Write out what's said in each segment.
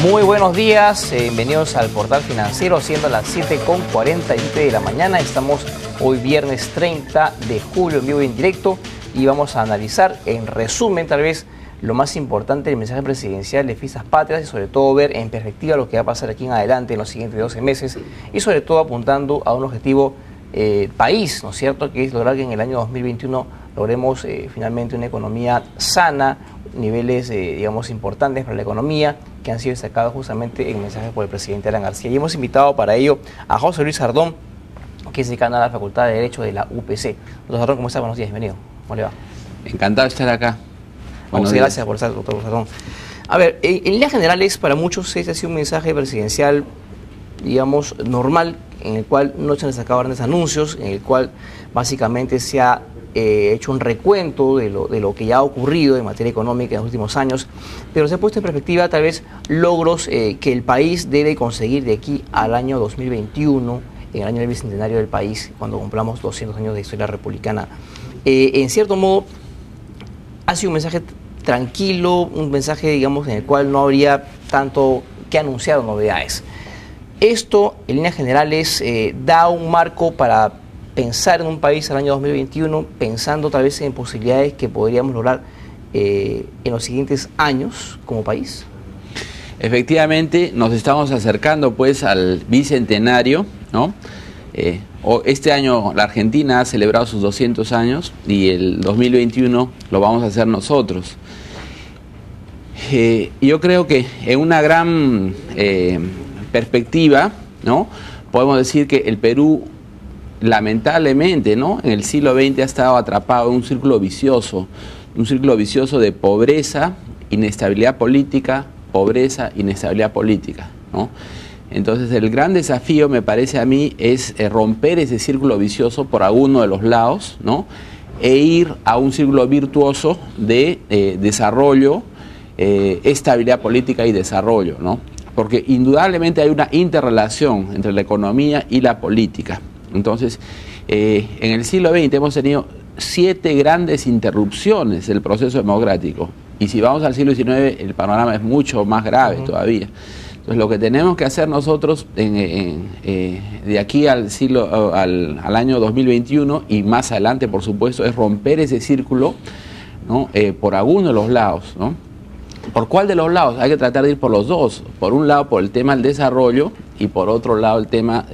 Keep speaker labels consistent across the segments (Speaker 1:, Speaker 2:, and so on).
Speaker 1: Muy buenos días, bienvenidos al Portal Financiero, siendo las 7:47 de la mañana. Estamos hoy viernes 30 de julio en vivo y en directo y vamos a analizar en resumen tal vez lo más importante del mensaje presidencial de Fiestas Patrias y sobre todo ver en perspectiva lo que va a pasar aquí en adelante en los siguientes 12 meses y sobre todo apuntando a un objetivo país, ¿no es cierto?, que es lograr que en el año 2021 logremos finalmente una economía sana, niveles, digamos, importantes para la economía que han sido destacados justamente en mensajes por el presidente Alan García. Y hemos invitado para ello a José Luis Sardón, que es decano de la Facultad de Derecho de la UPC. Doctor Sardón, ¿cómo está? Buenos días, bienvenido. ¿Cómo le va?
Speaker 2: Encantado de estar acá.
Speaker 1: Muchas gracias por estar, doctor Sardón. A ver, en líneas generales, para muchos este ha sido un mensaje presidencial, digamos, normal, en el cual no se han destacado grandes anuncios, en el cual básicamente se ha hecho un recuento de lo que ya ha ocurrido en materia económica en los últimos años, pero se ha puesto en perspectiva tal vez logros que el país debe conseguir de aquí al año 2021, en el año del bicentenario del país, cuando cumplamos 200 años de historia republicana. En cierto modo, ha sido un mensaje tranquilo, un mensaje, digamos, en el cual no habría tanto que anunciar novedades. Esto, en líneas generales, da un marco para pensar en un país al año 2021, pensando tal vez en posibilidades que podríamos lograr en los siguientes años como país.
Speaker 2: Efectivamente, nos estamos acercando pues al bicentenario, ¿no? Este año la Argentina ha celebrado sus 200 años y el 2021 lo vamos a hacer nosotros. Yo creo que en una gran perspectiva, ¿no?, podemos decir que el Perú, lamentablemente, ¿no?, en el siglo XX ha estado atrapado en un círculo vicioso de pobreza, inestabilidad política, ¿no? Entonces el gran desafío, me parece a mí, es romper ese círculo vicioso por alguno de los lados, ¿no?, e ir a un círculo virtuoso de desarrollo, estabilidad política y desarrollo, ¿no? Porque indudablemente hay una interrelación entre la economía y la política. Entonces, en el siglo XX hemos tenido 7 grandes interrupciones del proceso democrático. Y si vamos al siglo XIX, el panorama es mucho más grave todavía. Entonces, lo que tenemos que hacer nosotros de aquí al año 2021 y más adelante, por supuesto, es romper ese círculo, ¿no?, por alguno de los lados, ¿no? ¿Por cuál de los lados? Hay que tratar de ir por los dos. Por un lado, por el tema del desarrollo y por otro lado, el tema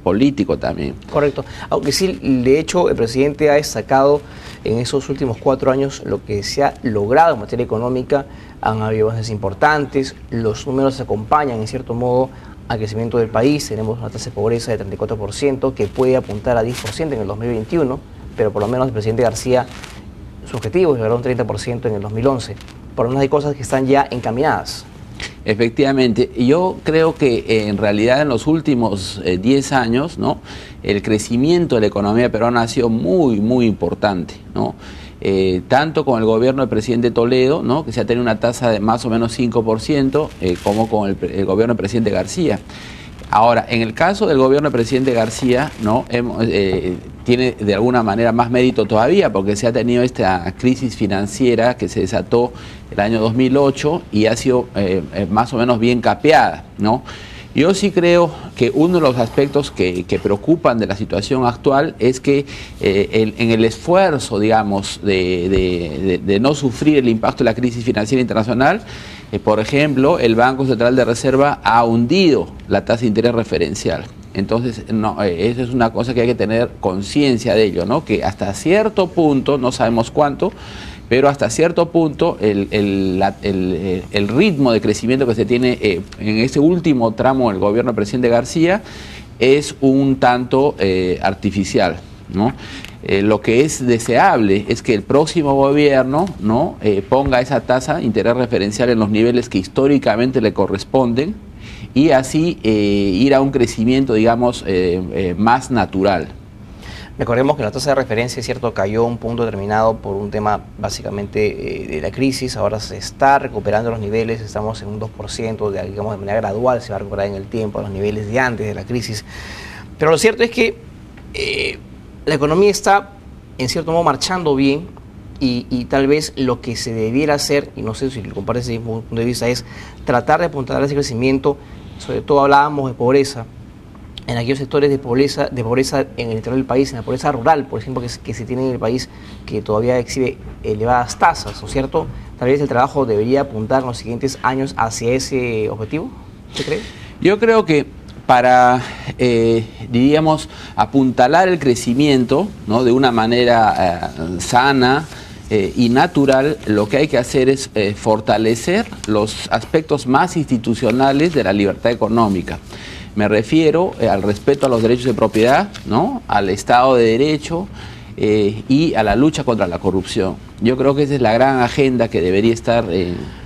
Speaker 2: político también.
Speaker 1: Correcto. Aunque sí, de hecho, el presidente ha destacado en esos últimos 4 años lo que se ha logrado en materia económica. Han habido avances importantes, los números se acompañan en cierto modo al crecimiento del país. Tenemos una tasa de pobreza de 34% que puede apuntar a 10% en el 2021, pero por lo menos el presidente García, su objetivo es lograr un 30% en el 2011. Por lo menos hay cosas que están ya encaminadas.
Speaker 2: Efectivamente, yo creo que en realidad en los últimos 10 años, ¿no?, el crecimiento de la economía peruana ha sido muy importante, ¿no? Tanto con el gobierno del presidente Toledo, ¿no?, que se ha tenido una tasa de más o menos 5%, como con el gobierno del presidente García. Ahora, en el caso del gobierno del presidente García, ¿no?, tiene de alguna manera más mérito todavía porque se ha tenido esta crisis financiera que se desató el año 2008 y ha sido más o menos bien capeada, ¿no? Yo sí creo que uno de los aspectos que preocupan de la situación actual es que en el esfuerzo, digamos, de no sufrir el impacto de la crisis financiera internacional, por ejemplo, el Banco Central de Reserva ha hundido la tasa de interés referencial. Entonces, no, eso es una cosa que hay que tener conciencia de ello, ¿no? Que hasta cierto punto, no sabemos cuánto, pero hasta cierto punto el ritmo de crecimiento que se tiene en este último tramo del gobierno del presidente García es un tanto artificial, ¿no? Lo que es deseable es que el próximo gobierno, ¿no?, ponga esa tasa de interés referencial en los niveles que históricamente le corresponden y así ir a un crecimiento, digamos, más natural.
Speaker 1: Recordemos que la tasa de referencia, es cierto, cayó a un punto determinado por un tema básicamente de la crisis. Ahora se está recuperando los niveles, estamos en un 2%, digamos, de manera gradual se va a recuperar en el tiempo a los niveles de antes de la crisis. Pero lo cierto es que la economía está, en cierto modo, marchando bien, y tal vez lo que se debiera hacer, y no sé si lo compartes desde mi punto de vista, es tratar de apuntar a ese crecimiento. Sobre todo hablábamos de pobreza, en aquellos sectores de pobreza en el interior del país, en la pobreza rural, por ejemplo, que se tiene en el país, que todavía exhibe elevadas tasas, ¿no es cierto? Tal vez el trabajo debería apuntar en los siguientes años hacia ese objetivo, ¿usted cree?
Speaker 2: Yo creo que para, diríamos, apuntalar el crecimiento, ¿no?, de una manera sana y natural, lo que hay que hacer es fortalecer los aspectos más institucionales de la libertad económica. Me refiero al respeto a los derechos de propiedad, ¿no?, al Estado de Derecho y a la lucha contra la corrupción. Yo creo que esa es la gran agenda que debería estar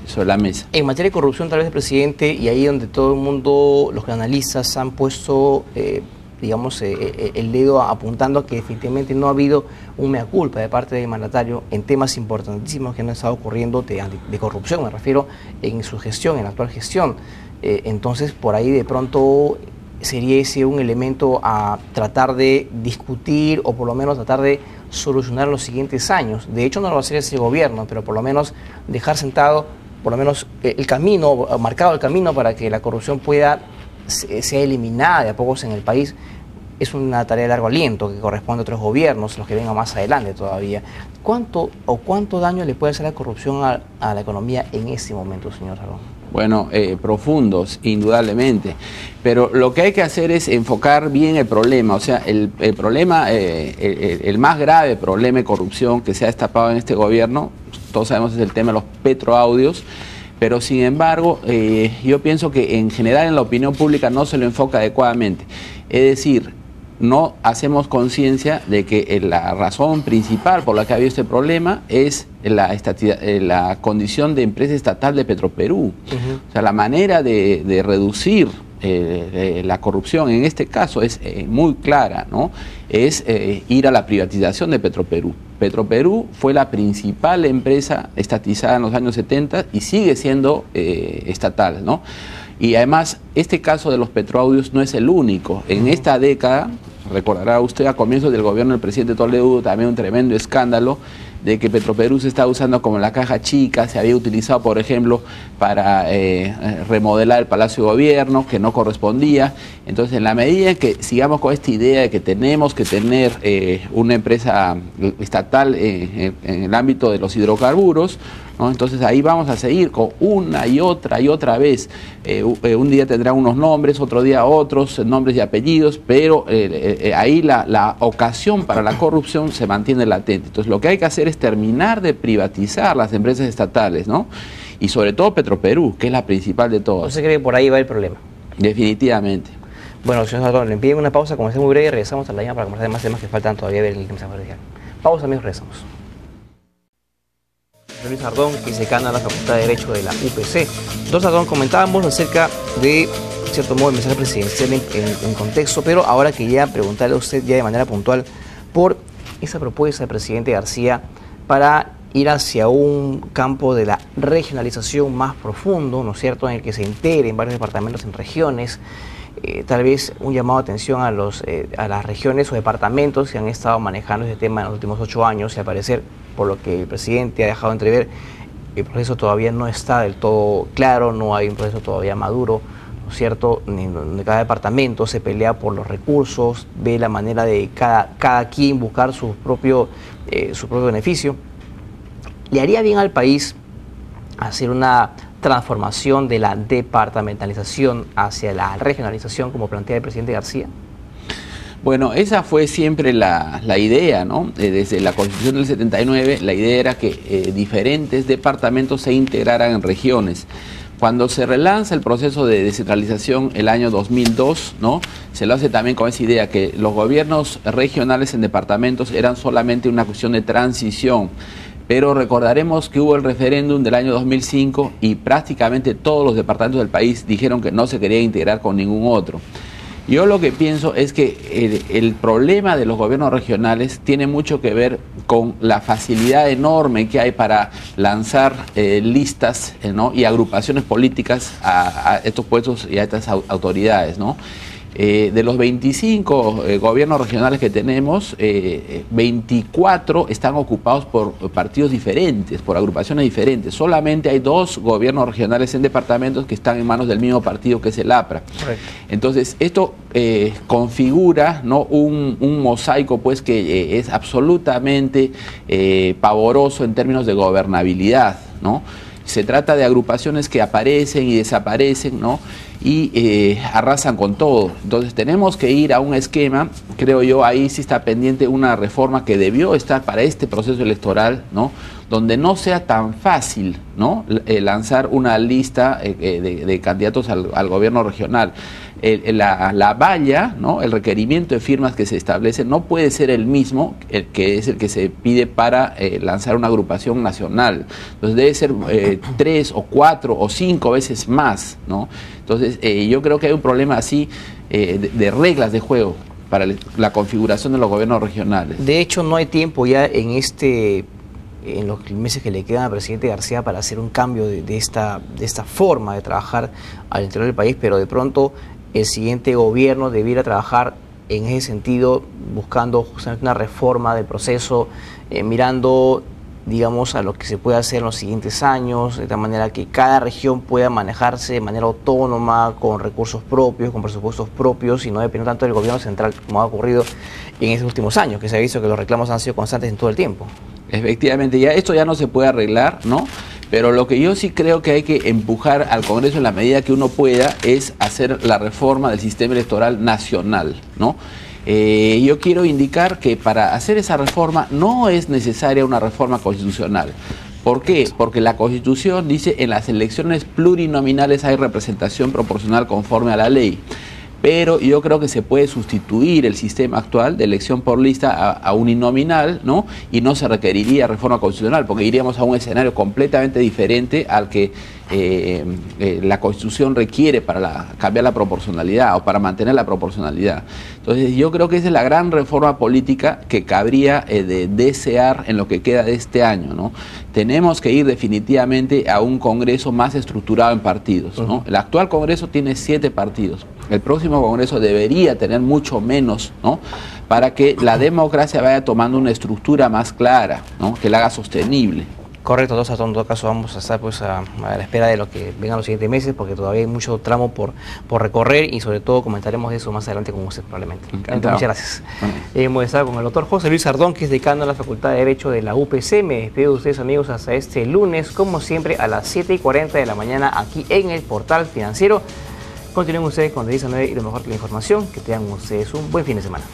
Speaker 2: sobre la mesa.
Speaker 1: En materia de corrupción, tal vez el presidente, y ahí donde todo el mundo, los analistas han puesto, digamos, el dedo apuntando a que definitivamente no ha habido un mea culpa de parte del mandatario en temas importantísimos que han estado ocurriendo de corrupción, me refiero en su gestión, en la actual gestión. Entonces, por ahí de pronto sería ese un elemento a tratar de discutir o por lo menos tratar de solucionar en los siguientes años. De hecho, no lo va a hacer ese gobierno, pero por lo menos dejar sentado, por lo menos el camino, marcado el camino para que la corrupción sea eliminada de a pocos en el país. Es una tarea de largo aliento que corresponde a otros gobiernos, los que vengan más adelante todavía. ¿Cuánto daño le puede hacer la corrupción a la economía en este momento, señor Sardón?
Speaker 2: Bueno, profundos, indudablemente. Pero lo que hay que hacer es enfocar bien el problema. O sea, el problema, el más grave problema de corrupción que se ha destapado en este gobierno, todos sabemos, es el tema de los petroaudios. Pero sin embargo, yo pienso que en general en la opinión pública no se lo enfoca adecuadamente. Es decir, no hacemos conciencia de que la razón principal por la que ha habido este problema es la condición de empresa estatal de Petroperú. O sea, la manera de reducir la corrupción en este caso es muy clara, ¿no? Es ir a la privatización de Petroperú. Petroperú fue la principal empresa estatizada en los años 70 y sigue siendo estatal, ¿no? Y además, este caso de los petroaudios no es el único. En esta década, recordará usted, a comienzos del gobierno del presidente Toledo hubo también un tremendo escándalo de que Petroperú se estaba usando como la caja chica, se había utilizado, por ejemplo, para remodelar el Palacio de Gobierno, que no correspondía. Entonces, en la medida en que sigamos con esta idea de que tenemos que tener una empresa estatal en el ámbito de los hidrocarburos, ¿no?, entonces ahí vamos a seguir con una y otra vez. Un día tendrá unos nombres, otro día otros nombres y apellidos, pero ahí la ocasión para la corrupción se mantiene latente. Entonces lo que hay que hacer es terminar de privatizar las empresas estatales, ¿no? Y sobre todo Petroperú, que es la principal de todas.
Speaker 1: ¿Usted cree que por ahí va el problema?
Speaker 2: Definitivamente.
Speaker 1: Bueno, señor Sardón, le pido una pausa, como es muy breve, regresamos a la línea para conversar de más temas que faltan todavía ver en el tema judicial. Pausa, amigos, regresamos. Luis Sardón, vicedecano de la Facultad de Derecho de la UPC. Don Sardón, comentábamos acerca de, cierto modo, el mensaje presidencial en contexto, pero ahora quería preguntarle a usted ya de manera puntual por esa propuesta del presidente García para ir hacia un campo de la regionalización más profundo, ¿no es cierto?, en el que se integren varios departamentos en regiones. Tal vez un llamado de atención a las regiones o departamentos que han estado manejando este tema en los últimos 8 años y al parecer, por lo que el presidente ha dejado entrever, el proceso todavía no está del todo claro, no hay un proceso todavía maduro, ¿no es cierto?, donde cada departamento se pelea por los recursos, ve la manera de cada quien buscar su propio beneficio. ¿Le haría bien al país hacer una transformación de la departamentalización hacia la regionalización, como plantea el presidente García?
Speaker 2: Bueno, esa fue siempre la idea, ¿no? Desde la Constitución del 79, la idea era que diferentes departamentos se integraran en regiones. Cuando se relanza el proceso de descentralización el año 2002, ¿no?, se lo hace también con esa idea que los gobiernos regionales en departamentos eran solamente una cuestión de transición. Pero recordaremos que hubo el referéndum del año 2005 y prácticamente todos los departamentos del país dijeron que no se quería integrar con ningún otro. Yo lo que pienso es que el problema de los gobiernos regionales tiene mucho que ver con la facilidad enorme que hay para lanzar listas, ¿no?, y agrupaciones políticas a estos puestos y a estas autoridades, ¿no? De los 25 gobiernos regionales que tenemos, 24 están ocupados por partidos diferentes, por agrupaciones diferentes. Solamente hay 2 gobiernos regionales en departamentos que están en manos del mismo partido, que es el APRA. Correcto. Entonces, esto configura, ¿no?, un mosaico, pues, que es absolutamente pavoroso en términos de gobernabilidad, ¿no? Se trata de agrupaciones que aparecen y desaparecen, ¿no?, y arrasan con todo. Entonces tenemos que ir a un esquema, creo yo, ahí sí está pendiente una reforma que debió estar para este proceso electoral, ¿no?, donde no sea tan fácil, ¿no?, lanzar una lista de candidatos al gobierno regional. La valla, ¿no?, el requerimiento de firmas que se establece no puede ser el mismo, el que se pide para lanzar una agrupación nacional. Entonces debe ser 3 o 4 o 5 veces más, ¿no? Entonces yo creo que hay un problema así de reglas de juego para la configuración de los gobiernos regionales.
Speaker 1: De hecho, no hay tiempo ya en los meses que le quedan al presidente García para hacer un cambio de esta forma de trabajar al interior del país, pero de pronto el siguiente gobierno debiera trabajar en ese sentido, buscando justamente una reforma del proceso, mirando, digamos, a lo que se puede hacer en los siguientes años, de tal manera que cada región pueda manejarse de manera autónoma, con recursos propios, con presupuestos propios, y no depender tanto del gobierno central, como ha ocurrido en estos últimos años, que se ha visto que los reclamos han sido constantes en todo el tiempo.
Speaker 2: Efectivamente, esto ya no se puede arreglar, ¿no? Pero lo que yo sí creo que hay que empujar al Congreso en la medida que uno pueda es hacer la reforma del sistema electoral nacional, ¿no? Yo quiero indicar que para hacer esa reforma no es necesaria una reforma constitucional. ¿Por qué? Porque la Constitución dice: en las elecciones plurinominales hay representación proporcional conforme a la ley. Pero yo creo que se puede sustituir el sistema actual de elección por lista a uninominal, ¿no? Y no se requeriría reforma constitucional, porque iríamos a un escenario completamente diferente al que la Constitución requiere para cambiar la proporcionalidad o para mantener la proporcionalidad. Entonces yo creo que esa es la gran reforma política que cabría de desear en lo que queda de este año, ¿no? Tenemos que ir definitivamente a un Congreso más estructurado en partidos, ¿no? El actual Congreso tiene 7 partidos. El próximo Congreso debería tener mucho menos, ¿no?, para que la democracia vaya tomando una estructura más clara, ¿no?, que la haga sostenible.
Speaker 1: Correcto, entonces en todo caso vamos a estar pues a la espera de lo que vengan los siguientes meses, porque todavía hay mucho tramo por recorrer, y sobre todo comentaremos de eso más adelante con usted probablemente. Entonces, muchas gracias. Hemos estado con el doctor José Luis Sardón, que es decano de la Facultad de Derecho de la UPC. Me despido de ustedes, amigos, hasta este lunes, como siempre, a las 7:40 de la mañana, aquí en el Portal Financiero. Continúen ustedes con 10 a 9 y lo mejor de la información. Que tengan ustedes un buen fin de semana.